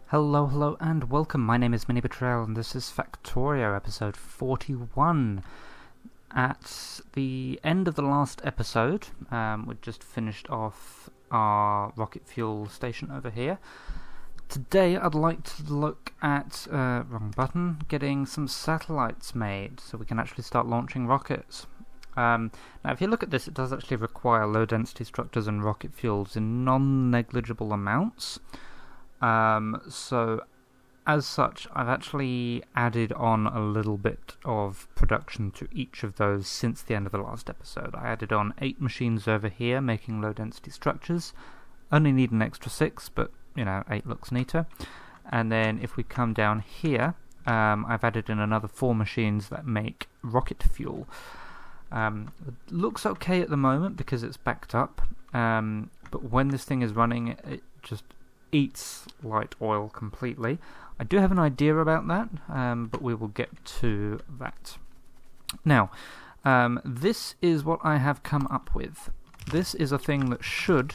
Hello, and welcome. My name is MiniBetrayal, and this is Factorio, episode 41. At the end of the last episode, we'd just finished off our rocket fuel station over here. Today, I'd like to look at, getting some satellites made, so we can actually start launching rockets. Now, if you look at this, it does actually require low-density structures and rocket fuels in non-negligible amounts. So, as such, I've actually added on a little bit of production to each of those since the end of the last episode. I added on 8 machines over here, making low-density structures. Only need an extra 6, but, 8 looks neater. And then if we come down here, I've added in another 4 machines that make rocket fuel. It looks okay at the moment because it's backed up, but when this thing is running, it just eats light oil completely. I do have an idea about that, but we will get to that. Now, this is what I have come up with. This is a thing that should,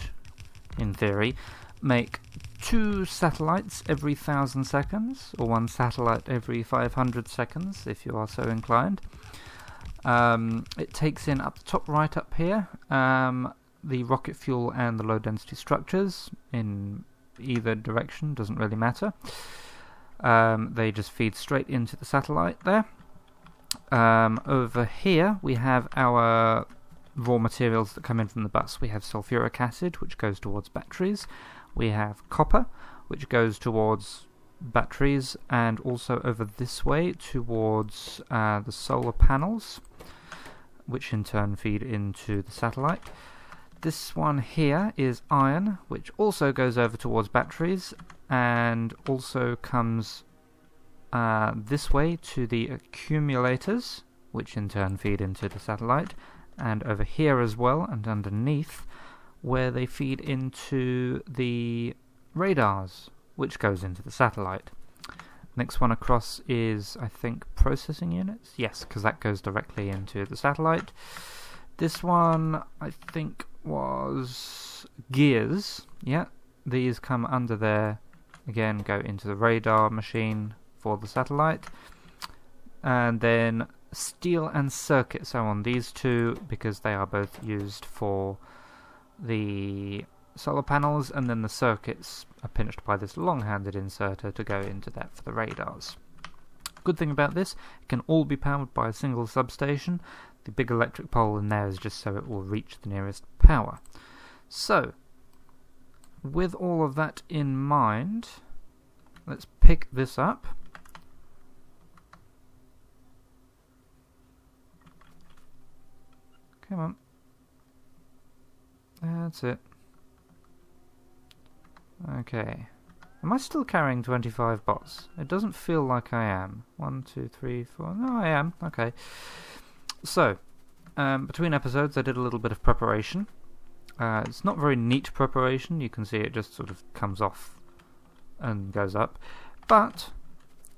in theory, make 2 satellites every 1,000 seconds, or 1 satellite every 500 seconds, if you are so inclined. It takes in up the top right up here, the rocket fuel and the low-density structures in either direction, doesn't really matter. They just feed straight into the satellite there. Over here we have our raw materials that come in from the bus. We have sulfuric acid, which goes towards batteries. We have copper, which goes towards batteries, and also over this way towards the solar panels, which in turn feed into the satellite. This one here is iron, which also goes over towards batteries, and also comes this way to the accumulators, which in turn feed into the satellite, and over here as well, and underneath, where they feed into the radars, which goes into the satellite. Next one across is, I think, processing units? Yes, because that goes directly into the satellite. This one, I think, was gears. Yeah, these come under there, again, go into the radar machine for the satellite. And then steel and circuits are on these two, because they are both used for the solar panels, and then the circuits are pinched by this long-handed inserter to go into that for the radars. Good thing about this, it can all be powered by a single substation. The big electric pole in there is just so it will reach the nearest power. So, with all of that in mind, let's pick this up. Come on. That's it. Okay. Am I still carrying 25 bots? It doesn't feel like I am. 1, 2, 3, 4... No, I am. Okay. So, between episodes I did a little bit of preparation. It's not very neat preparation. You can see it just sort of comes off and goes up. But,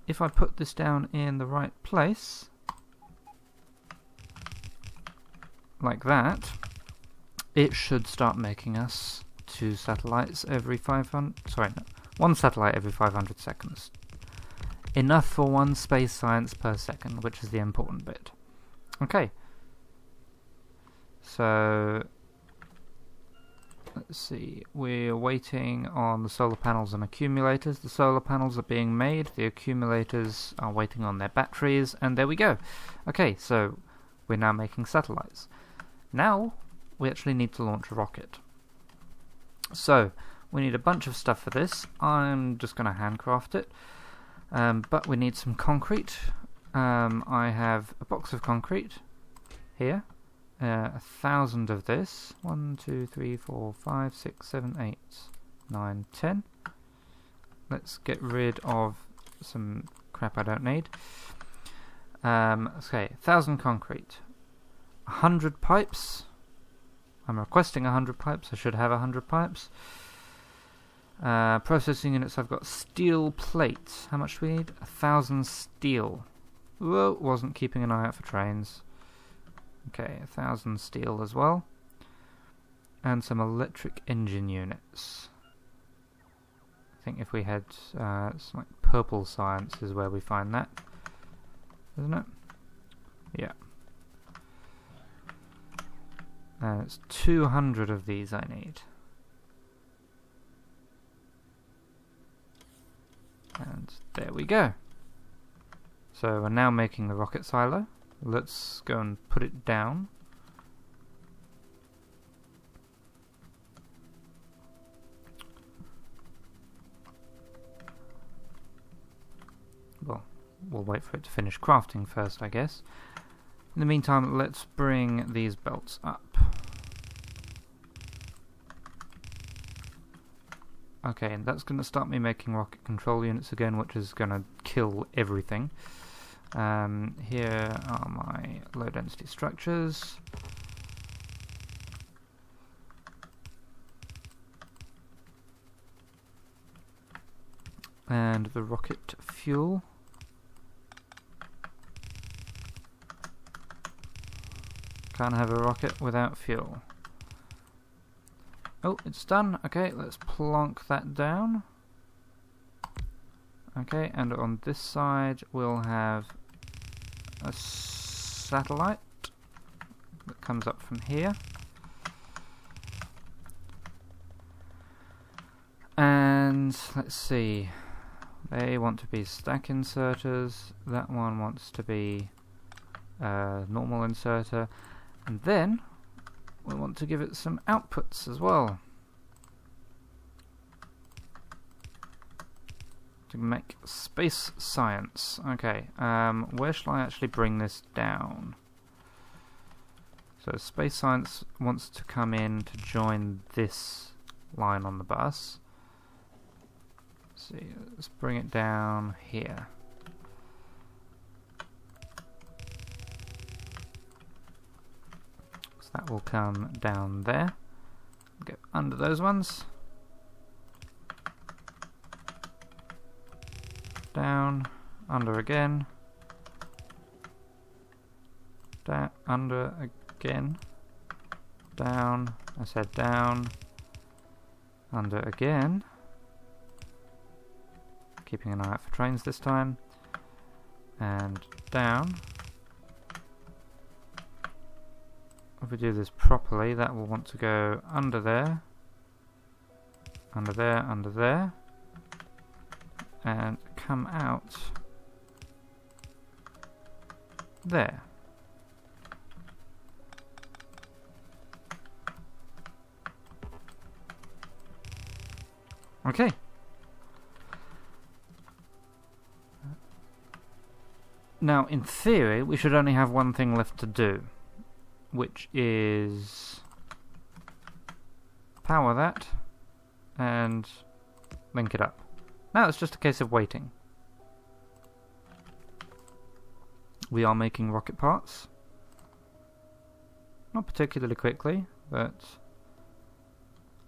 if I put this down in the right place, like that, it should start making us 2 satellites every 500... Sorry, no. 1 satellite every 500 seconds. Enough for 1 space science per second, which is the important bit. Okay. So, let's see. We're waiting on the solar panels and accumulators. The solar panels are being made. The accumulators are waiting on their batteries. And there we go. Okay, so we're now making satellites. Now, we actually need to launch a rocket. So, we need a bunch of stuff for this. I'm just going to handcraft it. But we need some concrete. I have a box of concrete here. 1,000 of this. 1, 2, 3, 4, 5, 6, 7, 8, 9, 10. Let's get rid of some crap I don't need. Okay, 1,000 concrete. 100 pipes. I'm requesting 100 pipes. I should have 100 pipes. Processing units, I've got steel plates. How much do we need? 1,000 steel. Whoa, wasn't keeping an eye out for trains. Okay, 1,000 steel as well. And some electric engine units. think if we had it's like purple science is where we find that, isn't it? Yeah. It's 200 of these I need. And there we go. So we're now making the rocket silo. Let's go and put it down. Well, we'll wait for it to finish crafting first, I guess. In the meantime, let's bring these belts up. Okay, and that's going to start me making rocket control units again, which is going to kill everything. Here are my low density structures. And the rocket fuel. Can't have a rocket without fuel. Oh, it's done. Okay, let's plonk that down. Okay, and on this side we'll have a satellite that comes up from here. And let's see. They want to be stack inserters. That one wants to be normal inserter. And then we want to give it some outputs as well to make space science. Okay, where shall I actually bring this down? So space science wants to come in to join this line on the bus. Let's see, let's bring it down here. That will come down there. Go under those ones. Down, under again. Down, under again. Down, I said down. Under again. Keeping an eye out for trains this time. And down. If we do this properly, that will want to go under there, under there, under there, and come out there. Okay. Now, in theory, we should only have one thing left to do, which is power that and link it up. Now it's just a case of waiting. We are making rocket parts. Not particularly quickly, but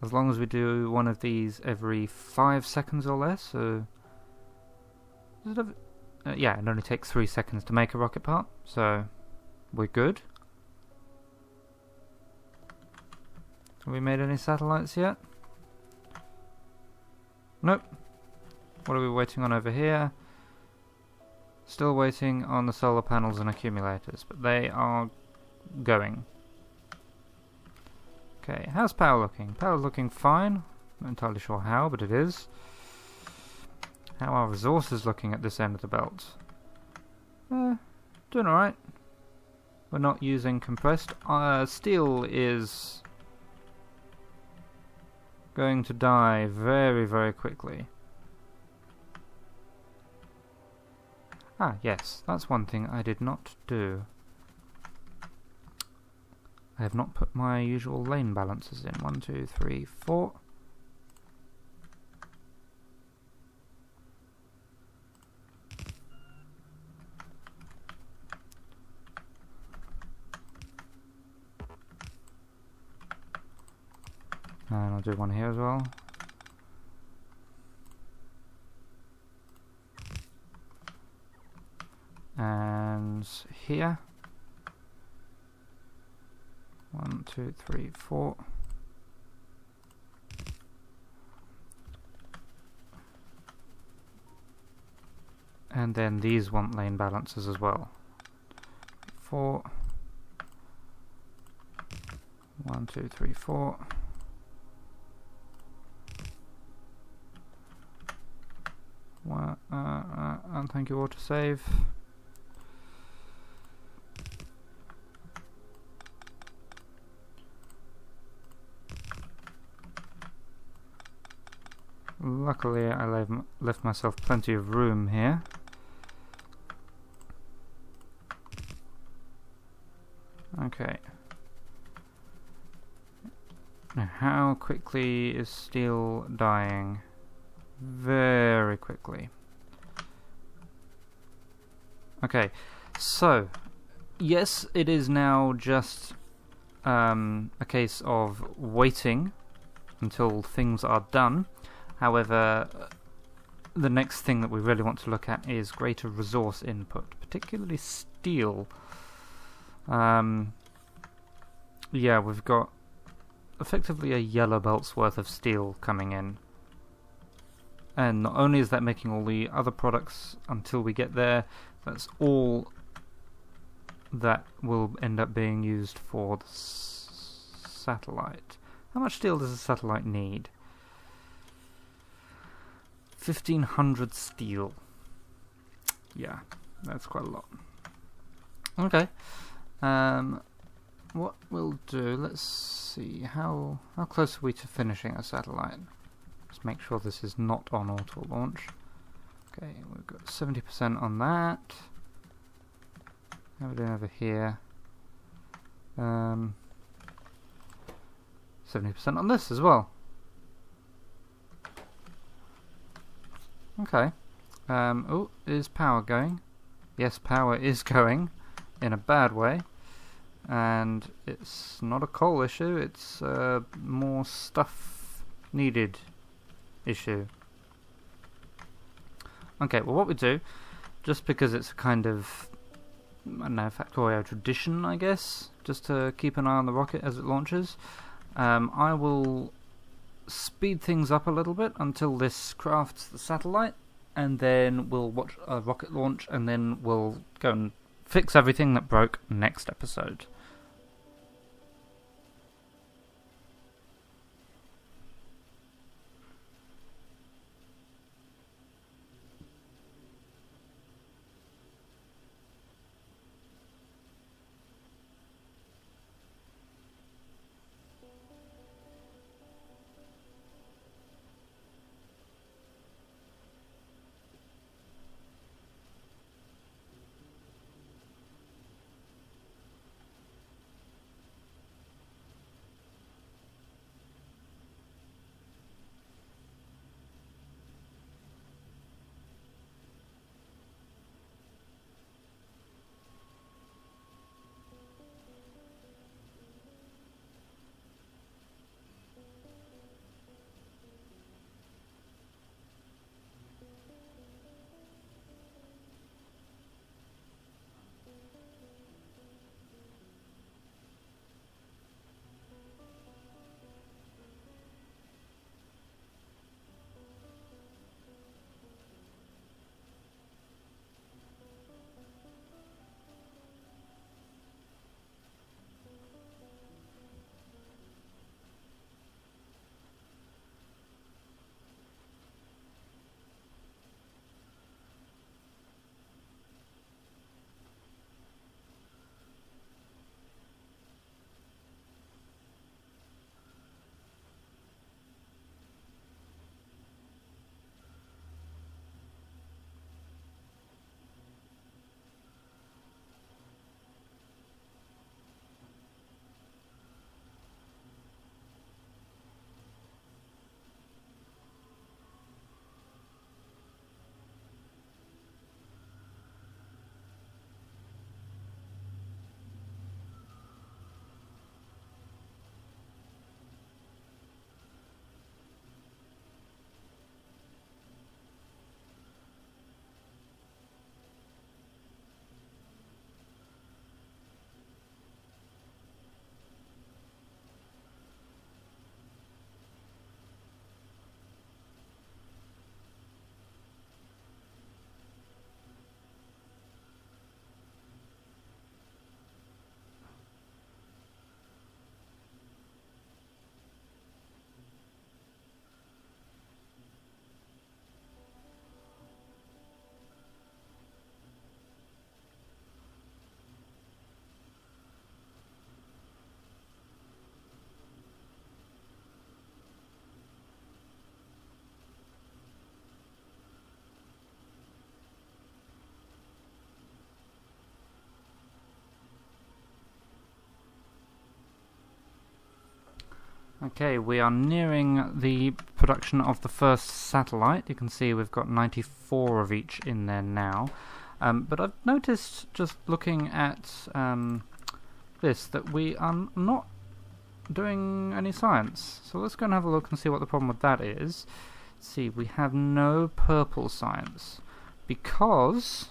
as long as we do one of these every 5 seconds or less, so yeah, it only takes 3 seconds to make a rocket part, so we're good. Have we made any satellites yet? Nope. What are we waiting on over here? Still waiting on the solar panels and accumulators, but they are going. Okay, how's power looking? Power's looking fine. Not entirely sure how, but it is. How are resources looking at this end of the belt? Doing alright. We're not using compressed. Steel is going to die very, very quickly. Ah, yes, that's one thing I did not do. I have not put my usual lane balances in. 1, 2, 3, 4. And I'll do one here as well. And here. 1, 2, 3, 4. And then these want lane balances as well. 4. 1, 2, 3, 4. And thank you, autosave. Luckily, I left myself plenty of room here. Okay. Now, how quickly is steel dying? Very quickly. Okay, so yes, it is now just a case of waiting until things are done. However, the next thing that we really want to look at is greater resource input, particularly steel. Yeah, we've got effectively a yellow belt's worth of steel coming in. And not only is that making all the other products until we get there, that's all that will end up being used for the satellite. How much steel does a satellite need? 1,500 steel. Yeah, that's quite a lot. Okay. What we'll do, let's see, how close are we to finishing a satellite? Let's make sure this is not on auto launch. Okay, we've got 70% on that. How are we doing over here? 70% on this as well. Okay. Oh, is power going? Yes, power is going in a bad way. And it's not a coal issue, it's a more stuff needed issue. Okay, well what we do, just because it's a kind of, I don't know, Factorio tradition, I guess, just to keep an eye on the rocket as it launches, I will speed things up a little bit until this crafts the satellite, and then we'll watch a rocket launch, and then we'll go and fix everything that broke next episode. Okay, we are nearing the production of the first satellite. You can see we've got 94 of each in there now. But I've noticed, just looking at this, that we are not doing any science. So let's go and have a look and see what the problem with that is. Let's see, we have no purple science because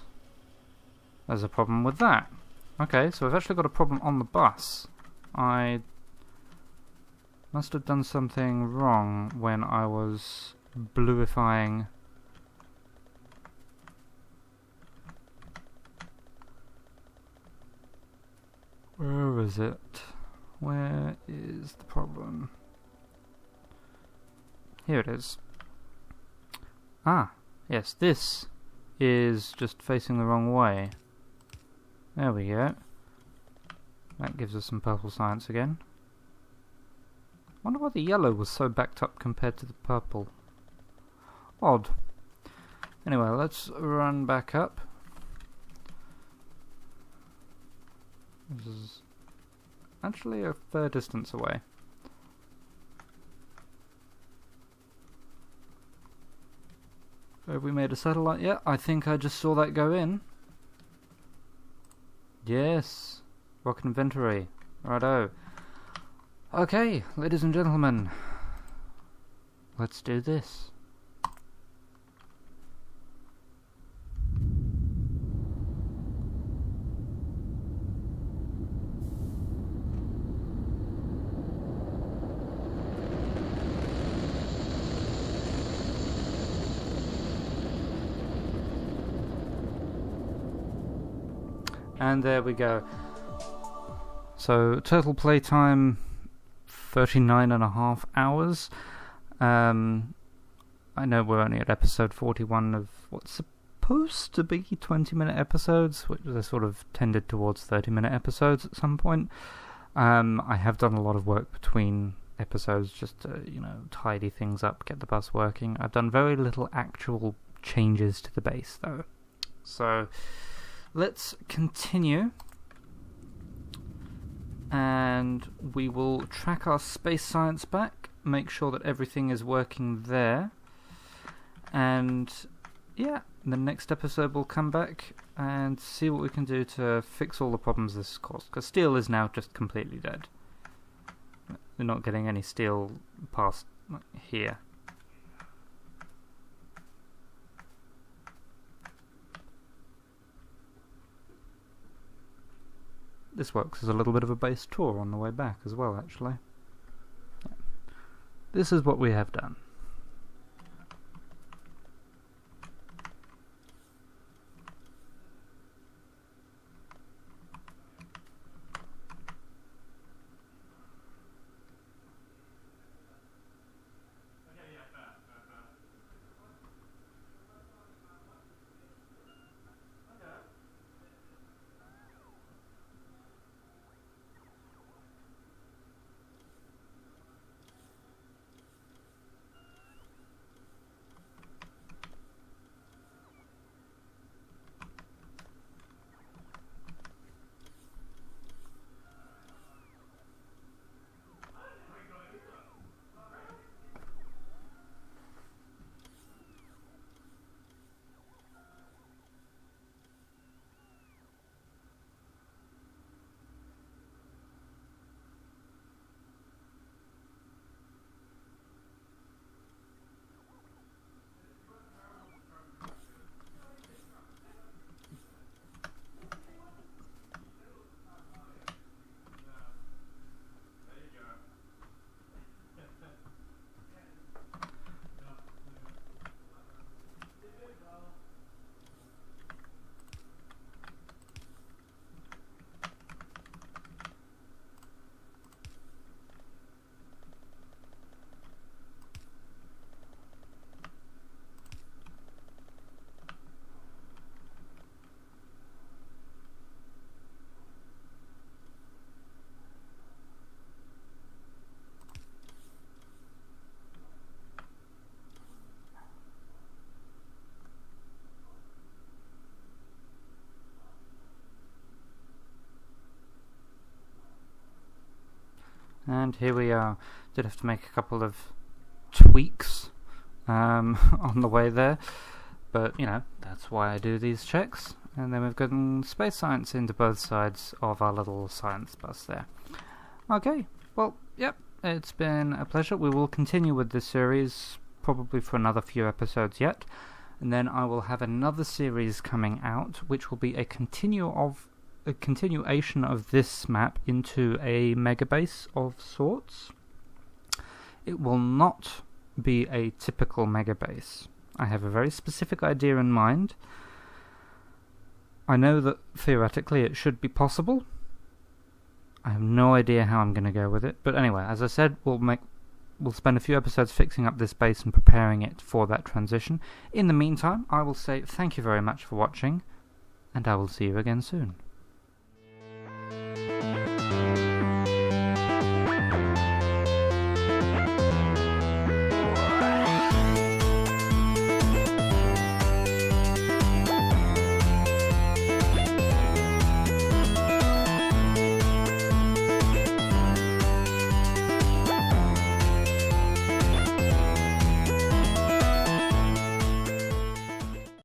there's a problem with that. Okay, so we've actually got a problem on the bus. I must have done something wrong when I was bluifying. Where is it? Where is the problem? Here it is. Ah, yes, this is just facing the wrong way. There we go. That gives us some purple science again. Wonder why the yellow was so backed up compared to the purple. Odd. Anyway, let's run back up. This is actually a fair distance away. Have we made a satellite yet? I think I just saw that go in. Yes. Rocket inventory. Righto. Okay, ladies and gentlemen. Let's do this. And there we go. So total playtime 39.5 hours. I know we're only at episode 41 of what's supposed to be 20-minute episodes, which are sort of tended towards 30-minute episodes at some point. I have done a lot of work between episodes just to, tidy things up, get the bus working. I've done very little actual changes to the base though. So let's continue, and we will track our space science back, make sure that everything is working there, and yeah, the next episode we'll come back and see what we can do to fix all the problems this has caused, because steel is now just completely dead. We're not getting any steel past here. This works as a little bit of a base tour on the way back as well, actually. Yeah. This is what we have done. And here we are. Did have to make a couple of tweaks on the way there, but you know, that's why I do these checks. And then we've gotten space science into both sides of our little science bus there. Okay, well, yep, it's been a pleasure. We will continue with this series probably for another few episodes yet, and then I will have another series coming out which will be a continuation of this map into a megabase of sorts. It will not be a typical megabase. I have a very specific idea in mind. I know that theoretically it should be possible. I have no idea how I'm going to go with it, but anyway, as I said, we'll spend a few episodes fixing up this base and preparing it for that transition. In the meantime, I will say thank you very much for watching, and I will see you again soon.